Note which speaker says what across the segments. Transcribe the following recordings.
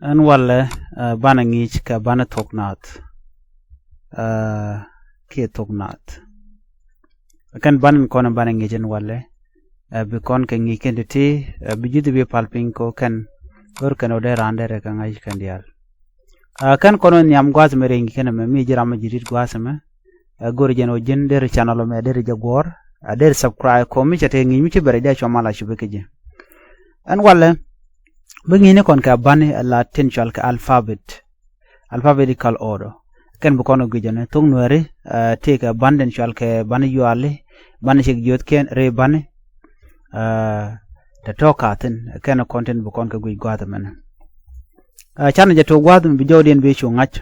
Speaker 1: an wala bana ngich ka bana Thok Nath ke Thok Nath kan ban kon bana ngijen wala bi kon ke ngiken ti bi judu bi palping ko kan gor kan ode rande re kan ay kan dial kan kono nyam gwaz mere ngiken me mi jira ma jirit gwaz me gor jeno jen der channel me der jagor der subscribe ko mi chate ngi mi ci bare da chomala shubeke je an wala begini kon ka bani la tenchal ka alphabetical order kan bu kono gujane tung nuere take a banden chal ke bani yuale bani chik jot ken re bani ta tokaten kan content bu kon ka guj gwada men chan je to gwada bi jawden be chu ngach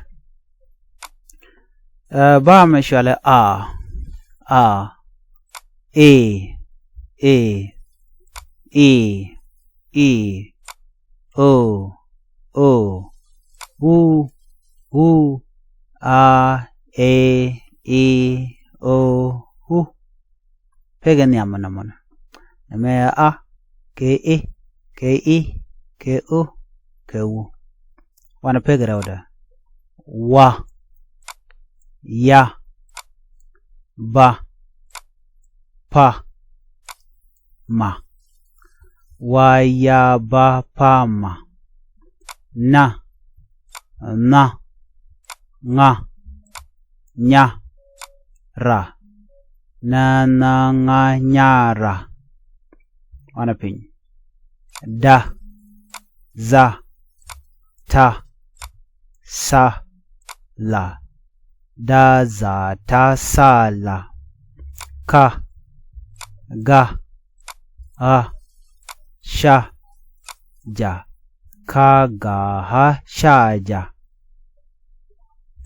Speaker 1: ba me chale a e o u a o u pegan yamana mana me a ke o ke u wana pegara oda wa ya ba pa ma wa ya ba pa ma na nga nya ra na nga nya ra wana pin da za ta sa la da za ta sa la ka ga a sha ja ka ga ha sha ja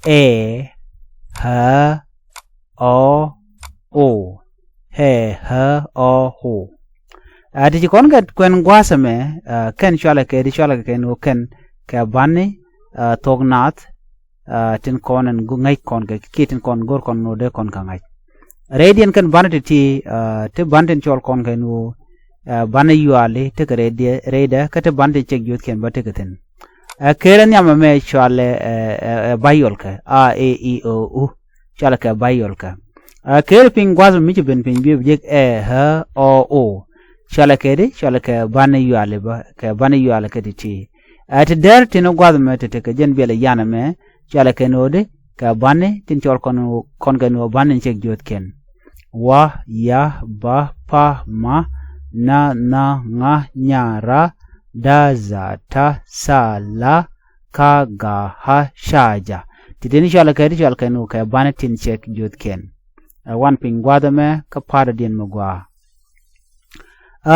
Speaker 1: e ha o he ha o ho di kon ga kwen gwasame ken chala ke di chala ke no ken ka bani Thok Nath tin kon en ngai kon ke kitin kon gor kon no de kon ka ngai radian kan bani ti te banden chol kon ke no bani yuale te reda ka te banden chek jot ken bate keten keren yama me chale bayol ka a e i o u chala ka bayol ka ker ping gwaz mi ben ping bi je e ha o chala ka bani yuale ba ka bani yuale ka ti at der tin gwaz me te ka jen bele yana me chala ka no de ka bani tin chol kon ga no bani chek jot ken wa ya ba pa ma na nga nya ra da za ta sa la ka ga ha sha ja tideni chala ka no ka bani tin chek jot ken wan ping gwada me ka pada din mo gwa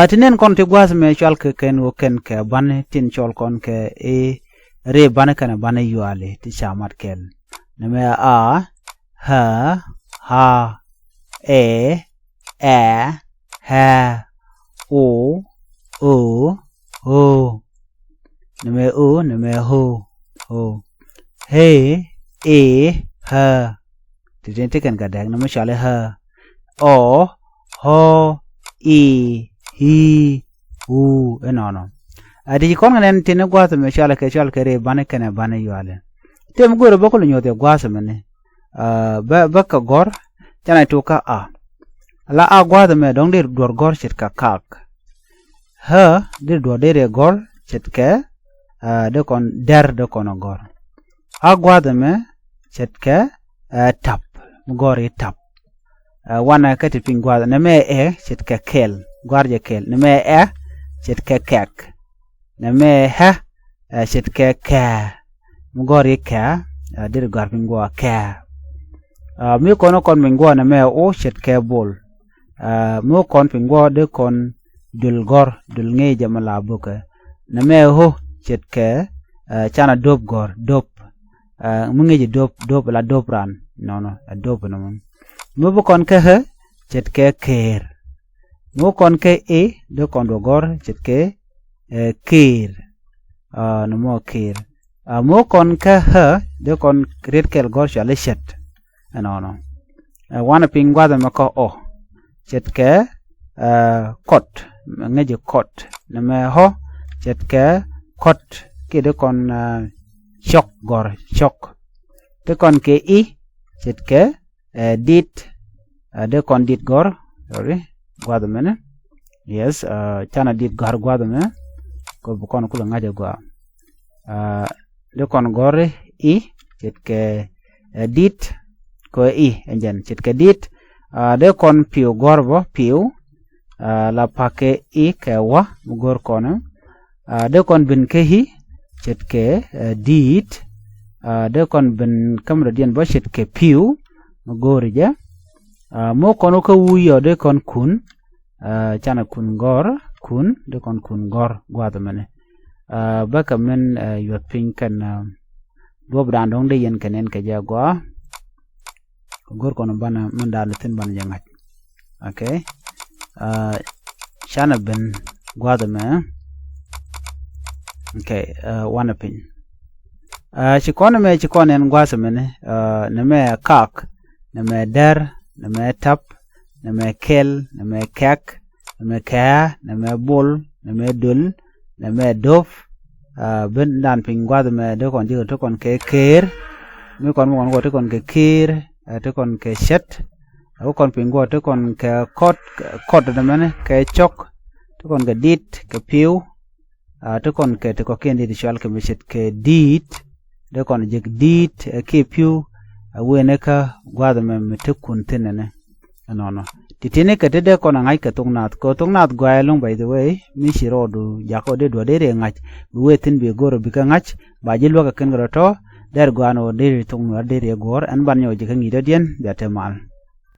Speaker 1: tinen kon te gwaz me chal ka ken o ken ka bani tin chol kon ke e re bani kana bani yuale ti chamat ken ne me a ha e ha o ne me ho he ha tidin tiken ga dag namo chale ha o ho i hi u enono adi kon ngalen tin gwasa me chale ke re bane kana bane yuale tem goro bokolo nyote gwasa mene ba ka gor jana to ka a la a gwasa me dong dir dor gor chit ka kak ha dir dor dire gor chit ke de kon der de kon gor a gwasa me chit ke tap gori tap wana kati pingwa na me chit ka kel gwarje kel na me chit ka kek na me ha chit ka ka gori ka dir gar pingwa ka mi kono kon pingwa na me o chit ka bol mo kon pingwa de kon dul gor dul nge jamala buka na me ho chit ka chana dop gor dop mungi dop la dop ran no adobe no mo kon ke he chet ke ker mo kon ke e de kon do gor chet ke ker no mo ker mo kon ke he de kon red kel gor chale chet no wana pingwa da mako o chet ke kot ngeje kot na me ho chet ke kot ke de kon chok gor chok de kon ke I chit ke dit de kon dit gor sorry gwado mene yes chana dit gar gwado mene ko kon kula ngaje gwa de kon gore I chit ke dit ko I enjen chit ke dit de kon piu gorbo piu la pake I ke wa gor kon de kon bin ke hi chit ke dit de kon bin kamra dien bo chit ke piu gor ja mo kono ko wuyo de kon kun chana kun gor kun de kon kun gor gwado mene baka men yot pin kan bob dan dong de yen kenen ke jagwa gor kono bana man dalatin ban jangat okay chana ben gwado me okay wana pin chikone en gwasa mene neme kak neme der neme tap neme kel neme kek neme ka neme bol neme dul neme dof ben dan pin gwado me de kon jigo to kon ke ker mi kon mo to kon ke kir to kon ke shet o kon pin go to kon ke kot de mene ke chok to kon ke dit ke piu to kon ke to ko kendi di shal ke mishet ke dit de kon jik dit ke piu wene ka gwado me te kun tenene no titine ke de kon ngai ke Thok Nath ko Thok Nath gwaelong by the way mi shiro du jako de do de ngach wetin be goro bi ka ngach ba jilwa ka ken goro to der gwano de tung no de gor an ban yo jika ngi de dien biate mal